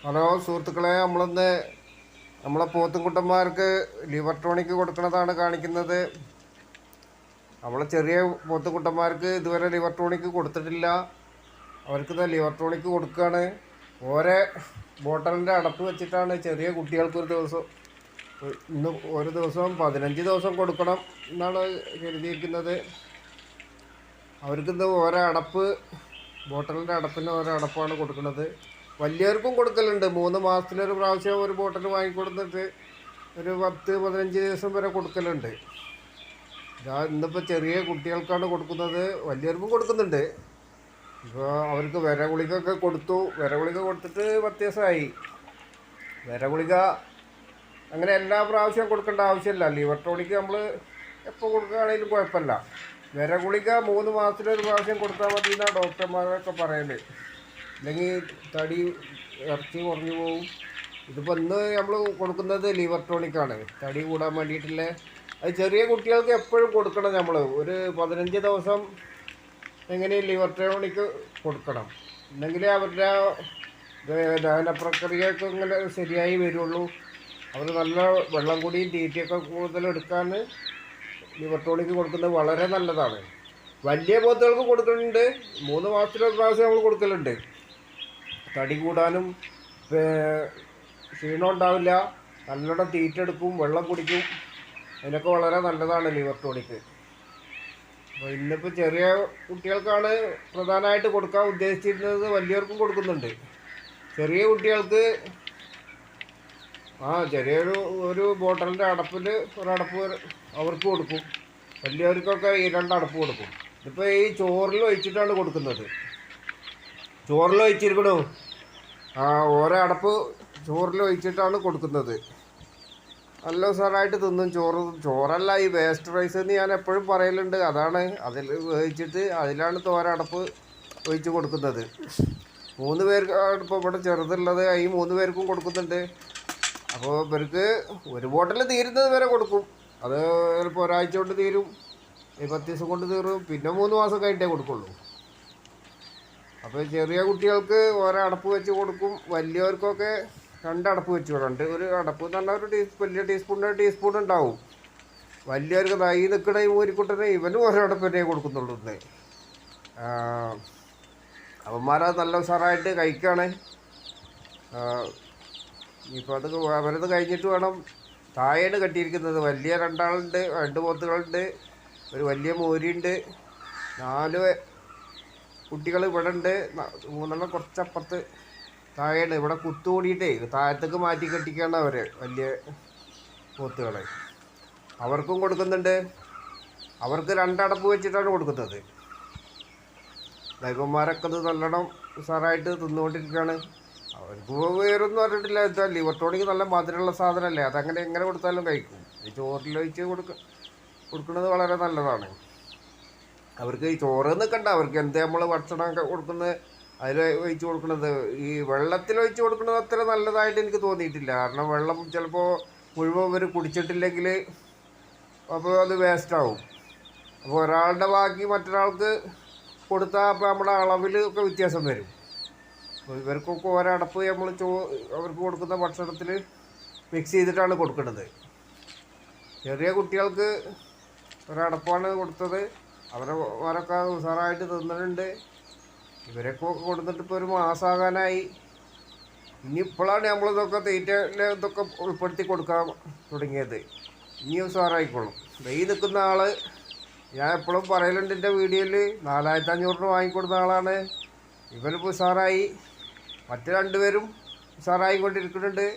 Hello സുഹൃത്തുക്കളെ, നമ്മളെ പോത്തുംകുട്ടന്മാർക്ക് liver tonic കൊടുക്കുന്നതാണ് കാണിക്കുന്നത്. നമ്മളെ ചെറിയ പോത്തുംകുട്ടന്മാർക്ക് ഇതുവരെ ലിവർ ടോണിക് കൊടുത്തിട്ടില്ല. അവർക്ക് ലിവർ ടോണിക് കൊടുക്കുകയാണ്. ഓരോ ബോട്ടലിൻ്റെ അടപ്പ് വെച്ചിട്ടാണ് ചെറിയ കുട്ടികൾക്ക് ഇന്ന് ഒരു ദിവസം 15 ദിവസം കൊടുക്കണം എന്നാണ് കരുതിയിരിക്കുന്നത്. അവർക്കിന്ന് ഓരോ അടപ്പ്, ബോട്ടലിൻ്റെ അടപ്പിന് ഓരോ അടപ്പാണ് കൊടുക്കുന്നത്. വലിയവർക്കും കൊടുക്കലുണ്ട്. 3 മാസത്തിലൊരു പ്രാവശ്യം ഒരു ബോട്ടിൽ വാങ്ങിക്കൊടുത്തിട്ട് ഒരു 10-15 ദിവസം വരെ കൊടുക്കലുണ്ട്. ഇന്നിപ്പോൾ ചെറിയ കുട്ടികൾക്കാണ് കൊടുക്കുന്നത്. വലിയവർക്കും കൊടുക്കുന്നുണ്ട്. ഇപ്പോൾ അവർക്ക് വിരഗുളികൊക്കെ കൊടുത്തു. വിരഗുളിക കൊടുത്തിട്ട് 10 ദിവസമായി. വിരഗുളിക അങ്ങനെ എല്ലാ പ്രാവശ്യം കൊടുക്കേണ്ട ആവശ്യമില്ല. ലിവർ ടോണിക് നമ്മൾ എപ്പോൾ കൊടുക്കുകയാണെങ്കിലും കുഴപ്പമില്ല. വിരഗുളിക 3 മാസത്തിലൊരു പ്രാവശ്യം കൊടുത്താൽ മതി എന്നാണ് ഡോക്ടർമാരൊക്കെ പറയുന്നത്. അല്ലെങ്കിൽ ഇറച്ചി കുറഞ്ഞു പോകും. ഇതിപ്പോൾ ഇന്ന് നമ്മൾ കൊടുക്കുന്നത് ലിവർ ടോണിക്കാണ്, തടി കൂടാൻ വേണ്ടിയിട്ടുള്ള. അത് ചെറിയ കുട്ടികൾക്ക് എപ്പോഴും കൊടുക്കണം. നമ്മൾ ഒരു 15 ദിവസം എങ്ങനെയും ലിവർ ടോണിക്ക് കൊടുക്കണം. എന്നെങ്കിലേ അവരുടെ ദഹന പ്രക്രിയയൊക്കെ ഇങ്ങനെ ശരിയായി വരുള്ളൂ. അവർ നല്ല വെള്ളം കൂടിയും തീറ്റയൊക്കെ കൂടുതൽ എടുക്കാൻ ലിവർ ടോണിക്ക് കൊടുക്കുന്നത് വളരെ നല്ലതാണ്. വലിയ പോത്തുകൾക്ക് കൊടുക്കുന്നുണ്ട്. 3 മാസത്തിലൊരു പ്രാവശ്യം നമ്മൾ കൊടുക്കലുണ്ട്. തടി കൂടാനും ക്ഷീണം ഉണ്ടാവില്ല. നല്ലോണം തീറ്റ എടുക്കും, വെള്ളം കുടിക്കും. അതിനൊക്കെ വളരെ നല്ലതാണ് ലിവർ ടോണിക്ക്. അപ്പോൾ ഇന്നിപ്പോൾ ചെറിയ കുട്ടികൾക്കാണ് പ്രധാനമായിട്ട് കൊടുക്കാൻ ഉദ്ദേശിച്ചിരുന്നത്. വലിയവർക്കും കൊടുക്കുന്നുണ്ട്. ചെറിയ കുട്ടികൾക്ക് ചെറിയൊരു ബോട്ടലിൻ്റെ അടപ്പിൽ ഒരടപ്പ് അവർക്ക് കൊടുക്കും. വലിയവർക്കൊക്കെ ഈ 2 അടപ്പ് കൊടുക്കും. ഇതിപ്പോൾ ഈ ചോറിൽ ഒഴിച്ചിട്ടാണ് കൊടുക്കുന്നത്. ചോറിൽ ഒഴിച്ചിരിക്കണു. ഓരോ അടപ്പ് ചോറിൽ ഒഴിച്ചിട്ടാണ് കൊടുക്കുന്നത്. നല്ല ഉസാറായിട്ട് തിന്നും. ചോറല്ല, ഈ വേസ്റ്റ് റൈസ് എന്ന് ഞാൻ എപ്പോഴും പറയലുണ്ട്. അതാണ്, അതിൽ വേവിച്ചിട്ട് അതിലാണ് തോരടപ്പ് ഒഴിച്ച് കൊടുക്കുന്നത്. 3 പേർക്ക് ഇപ്പോൾ ഇവിടെ ചെറുതുള്ളത്. ഈ 3 പേർക്കും കൊടുക്കുന്നുണ്ട്. അപ്പോൾ ഇവർക്ക് ഒരു ബോട്ടിൽ തീരുന്നത് വരെ കൊടുക്കും. അത് ചിലപ്പോൾ ഒരാഴ്ച കൊണ്ട് തീരും, 10 ദിവസം കൊണ്ട് തീരും. പിന്നെ 3 മാസം കഴിഞ്ഞിട്ടേ കൊടുക്കുള്ളൂ. അപ്പോൾ ചെറിയ കുട്ടികൾക്ക് ഓരോ അടപ്പ് വെച്ച് കൊടുക്കും. വലിയവർക്കൊക്കെ 2 അടപ്പ് വെച്ച് കൊടുക്കുന്നുണ്ട്. ഒരു അടപ്പ് എന്ന് പറഞ്ഞാൽ വലിയ ടീസ്പൂൺ ഉണ്ടാവും. വലിയവർക്ക് ഈ നിൽക്കണ ഈ മൂരിക്കുട്ടനെ ഇവനും ഓരോ അടപ്പിനെ കൊടുക്കുന്നുള്ളൂ. അവന്മാരത് നല്ല ഉഷാറായിട്ട് കഴിക്കുകയാണ്. ഇപ്പോൾ അവരത് കഴിഞ്ഞിട്ട് വേണം. താഴെയാണ് കെട്ടിയിരിക്കുന്നത്. വലിയ 2 ആളുണ്ട്, 2 പോത്തുകളുണ്ട്, ഒരു വലിയ മോരിയുണ്ട്, 4 കുട്ടികൾ ഇവിടെ ഉണ്ട്. 3 കുറച്ചപ്പുറത്ത് താഴെയാണ്. ഇവിടെ കുത്തുകൂടിയിട്ടേ താഴത്തേക്ക് മാറ്റി കെട്ടിക്കാണ് അവർ വലിയ പോത്തുകളെ. അവർക്കും കൊടുക്കുന്നുണ്ട്. അവർക്ക് 2 അടപ്പ് വെച്ചിട്ടാണ് കൊടുക്കുന്നത്. ലൈവന്മാരൊക്കെ ഇത് നല്ലോണം ഉഷാറായിട്ട് തിന്നുകൊണ്ടിരിക്കുകയാണ്. അവർക്ക് വേറൊന്നും പറഞ്ഞിട്ടില്ല. എന്താ ലിവർ ടോണിക്ക് നല്ല മധുരമുള്ള സാധനമല്ലേ, അതങ്ങനെ എങ്ങനെ കൊടുത്താലും കഴിക്കും. ഈ ചോറിലൊഴിച്ച് കൊടുക്കുന്നത് വളരെ നല്ലതാണ്. അവർക്ക് ഈ ചോറ് നിൽക്കണ്ട. അവർക്ക് എന്ത് നമ്മൾ ഭക്ഷണമൊക്കെ കൊടുക്കുന്നത് അതിൽ ഒഴിച്ച് കൊടുക്കുന്നത്, ഈ വെള്ളത്തിൽ ഒഴിച്ച് കൊടുക്കുന്നത് അത്ര നല്ലതായിട്ട് എനിക്ക് തോന്നിയിട്ടില്ല. കാരണം വെള്ളം ചിലപ്പോൾ മുഴുവൻ ഇവർ കുടിച്ചിട്ടില്ലെങ്കിൽ അപ്പോൾ അത് വേസ്റ്റാവും. അപ്പോൾ ഒരാളുടെ ബാക്കി മറ്റൊരാൾക്ക് കൊടുത്താൽ അപ്പോൾ നമ്മുടെ അളവിൽ ഒക്കെ വ്യത്യാസം വരും. അപ്പോൾ ഇവർക്കൊക്കെ ഓരോ അടപ്പ് നമ്മൾ അവർക്ക് കൊടുക്കുന്ന ഭക്ഷണത്തിൽ മിക്സ് ചെയ്തിട്ടാണ് കൊടുക്കുന്നത്. ചെറിയ കുട്ടികൾക്ക് ഒരടപ്പാണ് കൊടുത്തത്. അവരൊക്കെ ഉഷാറായിട്ട് തിന്നിട്ടുണ്ട്. ഇവരൊക്കെ കൊടുത്തിട്ട് ഇപ്പോൾ ഒരു മാസമാകാനായി. ഇപ്പോഴാണ് നമ്മളിതൊക്കെ ഇതൊക്കെ ഉൾപ്പെടുത്തി കൊടുക്കാൻ തുടങ്ങിയത്. ഇനി ഉഷാറായിക്കോളും. ഈ നിൽക്കുന്ന ആൾ ഞാൻ എപ്പോഴും പറയലുണ്ട് എൻ്റെ വീഡിയോയിൽ, 4500 വാങ്ങിക്കൊടുത്ത ആളാണ്. ഇവനിപ്പോൾ ഉഷാറായി. മറ്റു 2 പേരും ഉഷാറായിക്കൊണ്ടിരിക്കുന്നുണ്ട്.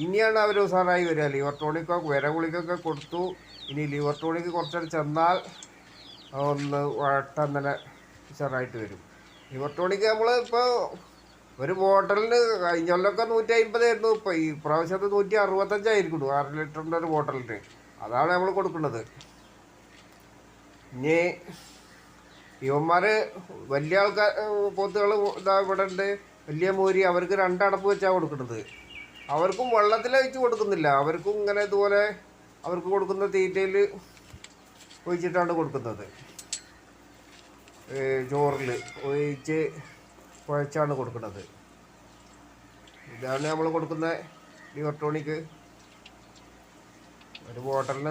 ഇനിയാണ് അവർ ഉഷാറായി വരിക. ലിവർ ടോണിക്കൊക്കെ വിരഗുളികൊക്കെ കൊടുത്തു. ഇനി ലിവർ ടോണിക്ക് കുറച്ചൊരു ചെന്നാൽ ഒന്ന് വട്ടന്നലെ ഉഷാറായിട്ട് വരും. ലിവർ ടോണിക്ക് നമ്മൾ ഇപ്പോൾ ഒരു ബോട്ടലിന് കഴിഞ്ഞ കൊല്ലമൊക്കെ 150 ആയിരുന്നു. ഇപ്പോൾ ഈ പ്രാവശ്യത്ത് 165 ആയിരിക്കും 6 ലിറ്ററിൻ്റെ ഒരു ബോട്ടലിന്. അതാണ് നമ്മൾ കൊടുക്കുന്നത്. ഇനി ഇവന്മാർ വലിയ പോത്തുകൾ ഇവിടെ ഉണ്ട്. വലിയ മോരി അവർക്ക് 2 അടപ്പ് വെച്ചാണ് കൊടുക്കുന്നത്. അവർക്കും വെള്ളത്തിൽ ഒഴിച്ച് കൊടുക്കുന്നില്ല. അവർക്കും ഇങ്ങനെ ഇതുപോലെ അവർക്ക് കൊടുക്കുന്ന തീറ്റയിൽ ഒഴിച്ചിട്ടാണ് കൊടുക്കുന്നത്. ചോറിൽ ഒഴിച്ച് കുഴച്ചാണ് കൊടുക്കുന്നത്. ഇതാണ് നമ്മൾ കൊടുക്കുന്ന ലിവർ ടോണിക്ക്. ഒരു ബോട്ടലിന്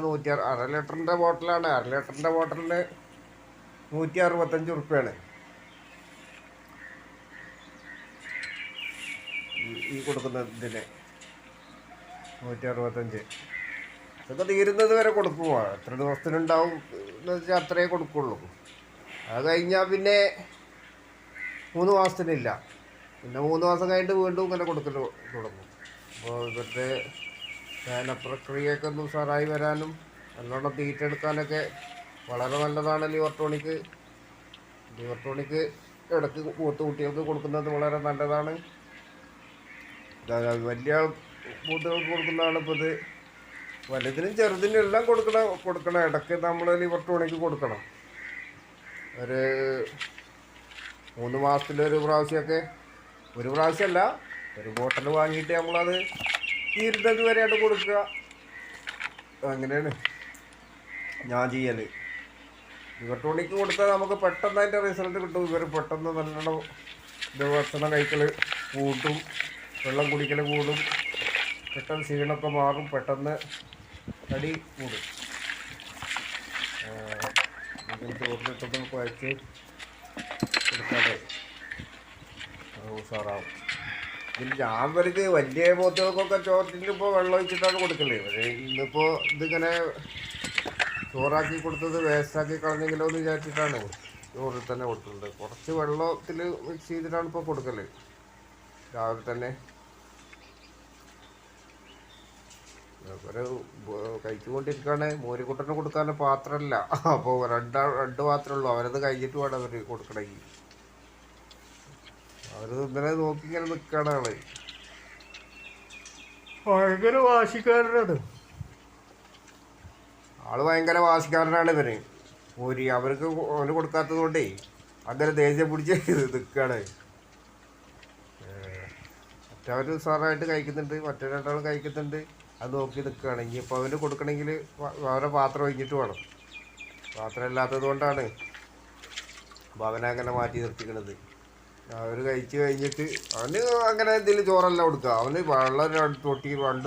അര ലിറ്ററിൻ്റെ ബോട്ടിലാണ്. അര ലിറ്ററിൻ്റെ ബോട്ടലിന് 165 ഉറുപ്പ്യാണ് ഈ കൊടുക്കുന്ന ഇതിന്. 165. ഇതൊക്കെ തീരുന്നത് വരെ കൊടുക്കുമോ? എത്ര ദിവസത്തിനുണ്ടാവും എന്ന് വെച്ചാൽ അത്രയേ കൊടുക്കുള്ളൂ. അത് കഴിഞ്ഞാൽ പിന്നെ 3 മാസത്തിനില്ല. പിന്നെ 3 മാസം കഴിഞ്ഞിട്ട് വീണ്ടും ഇങ്ങനെ കൊടുക്കൽ തുടങ്ങും. അപ്പോൾ ഇവരുടെ ദഹന പ്രക്രിയയൊക്കെ ഒന്ന് ഉഷാറായി വരാനും നല്ലോണം തീറ്റെടുക്കാനൊക്കെ വളരെ നല്ലതാണ് ലിവർ ടോണിക്ക്. ലിവർ ടോണിക്ക് ഇടയ്ക്ക് മൂത്ത കുട്ടികൾക്ക് കൊടുക്കുന്നത് വളരെ നല്ലതാണ്. വലിയ മൂത്തകൾക്ക് കൊടുക്കുന്നതാണ് ഇപ്പോൾ ഇത്. വലുതിനും ചെറുതിനും എല്ലാം കൊടുക്കണം. ഇടയ്ക്ക് നമ്മൾ ലിവർ ടോണിക്ക് കൊടുക്കണം. ഒരു 3 മാസത്തിലൊരു പ്രാവശ്യമൊക്കെ. ഒരു പ്രാവശ്യമല്ല, ഒരു ബോട്ടൽ വാങ്ങിയിട്ട് നമ്മളത് തീരുന്നത് വരെയായിട്ട് കൊടുക്കുക. അങ്ങനെയാണ് ഞാൻ ചെയ്യൽ. ലിവർ ടോണിക്ക് കൊടുത്താൽ നമുക്ക് പെട്ടെന്ന് അതിൻ്റെ റിസൾട്ട് കിട്ടും. ഇവർ പെട്ടെന്ന് നല്ലോണം ഭക്ഷണം കഴിക്കൽ കൂട്ടും, വെള്ളം കുടിക്കൽ കൂടും, പെട്ടെന്ന് ക്ഷീണമൊക്കെ മാറും, പെട്ടെന്ന് തടി കൂടും. ചോറിലിട്ടൊന്ന് കുഴച്ച് കൊടുക്കാതെ ഉഷാറാവും. ഇതിൽ ഞാൻ വർക്ക് വലിയ പോത്തുകൾക്കൊക്കെ ചോറിന് ഇപ്പോൾ വെള്ളം ഒഴിച്ചിട്ടാണ് കൊടുക്കല്. പക്ഷേ ഇന്നിപ്പോൾ ഇതിങ്ങനെ ചോറാക്കി കൊടുത്തത് വേസ്റ്റാക്കി കളഞ്ഞെങ്കിലോ എന്ന് വിചാരിച്ചിട്ടാണ് ചോറിൽ തന്നെ കൊടുക്കുന്നത്. കുറച്ച് വെള്ളത്തിൽ മിക്സ് ചെയ്തിട്ടാണ് ഇപ്പോൾ കൊടുക്കല് രാവിലെ തന്നെ. ഒരു കഴിച്ചുകൊണ്ടിരിക്കുകയാണ്. മോരിക്കുട്ടന് കൊടുക്കാനും പാത്രമല്ല. അപ്പോൾ രണ്ട് പാത്രമേ ഉള്ളൂ. അവരത് കഴിഞ്ഞിട്ട് വേണം അവർ കൊടുക്കണമെങ്കിൽ. അവർ ഇങ്ങനെ നോക്കി ഇങ്ങനെ നിൽക്കുകയാണ് ആള്. ഭയങ്കര വാശിക്കാരനാണ് ആള്. ഭയങ്കര വാശിക്കാരനാണ് ഇവന്. മോരി അവർക്ക് അവന് കൊടുക്കാത്തത് കൊണ്ടേ അങ്ങനെ ദേഷ്യം പിടിച്ച് നിൽക്കുകയാണ്. മറ്റവർ സാറായിട്ട് കഴിക്കുന്നുണ്ട്, മറ്റേ രണ്ടാളും കഴിക്കുന്നുണ്ട്. അത് നോക്കി നിൽക്കുകയാണ്. ഇനിയിപ്പോൾ അവന് കൊടുക്കണമെങ്കിൽ അവരെ പാത്രം ഒഴിഞ്ഞിട്ട് വേണം. പാത്രം ഇല്ലാത്തത് കൊണ്ടാണ് അപ്പോൾ അവനങ്ങനെ മാറ്റി നിർത്തിക്കണത്. അവർ കഴിച്ച് കഴിഞ്ഞിട്ട് അവന് അങ്ങനെ എന്തെങ്കിലും ചോറല്ല കൊടുക്കുക. അവന് വെള്ളം 2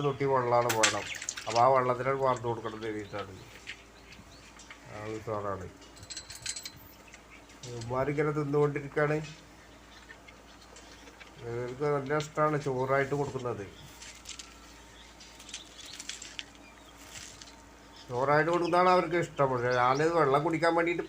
തൊട്ടി വെള്ളമാണ് വേണം. അപ്പോൾ ആ വെള്ളത്തിനാണ് വാർത്ത് കൊടുക്കണത് എഴുതിയിട്ടാണ്. അത് ചോറാണ്. ഉമ്മാരിങ്ങനെ തിന്നുകൊണ്ടിരിക്കുകയാണ്. ഇവർക്ക് നല്ല ഇഷ്ടമാണ് ചോറായിട്ട് കൊടുക്കുന്നത്. ചോറായിട്ട് കൊടുക്കുന്നതാണ് അവർക്ക് ഇഷ്ടം. പക്ഷേ ഞാനിത് വെള്ളം കുടിക്കാൻ വേണ്ടിയിട്ട്